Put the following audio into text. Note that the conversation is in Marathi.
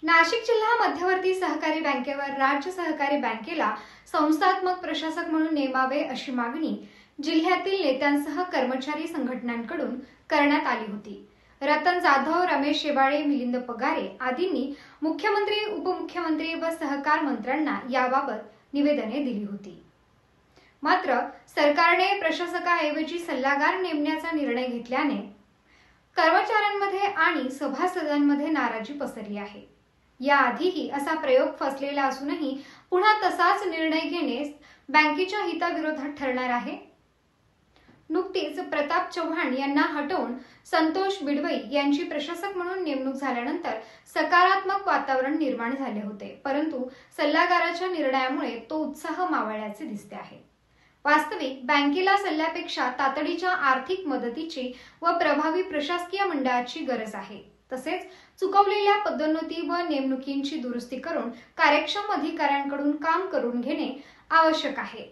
नाशिक जिल्हा मध्यवर्ती सहकारी बँकेवर राज्य सहकारी बँकेला संस्थात्मक प्रशासक म्हणून नेमावे अशी मागणी जिल्ह्यातील नेत्यांसह कर्मचारी संघटनांकडून करण्यात आली होती। रतन जाधव, रमेश शेवाळे, मिलिंद पगारे आदींनी मुख्यमंत्री, उपमुख्यमंत्री व सहकार मंत्र्यांना याबाबत निवेदने दिली होती। मात्र सरकारने प्रशासकाऐवजी सल्लागार नेमण्याचा निर्णय घेतल्याने कर्मचाऱ्यांमध्ये आणि सभासदांमध्ये नाराजी पसरली आहे। याआधीही असा प्रयोग फसलेला असूनही पुन्हा तसाच निर्णय घेणे बँकेच्या हिताविरोधात ठरणार आहे। नुकतीच प्रताप चव्हाण यांना हटवून संतोष बिडवई यांची प्रशासक म्हणून नेमणूक झाल्यानंतर सकारात्मक वातावरण निर्माण झाले होते, परंतु सल्लागाराच्या निर्णयामुळे तो उत्साह मावळल्याचे दिसते आहे। वास्तविक बँकेला सल्ल्यापेक्षा तातडीच्या आर्थिक मदतीची व प्रभावी प्रशासकीय मंडळाची गरज आहे। तसेच चुकवलेल्या पदोन्नती व नेमणुकींची दुरुस्ती करून कार्यक्षम अधिकाऱ्यांकडून काम करून घेणे आवश्यक आहे।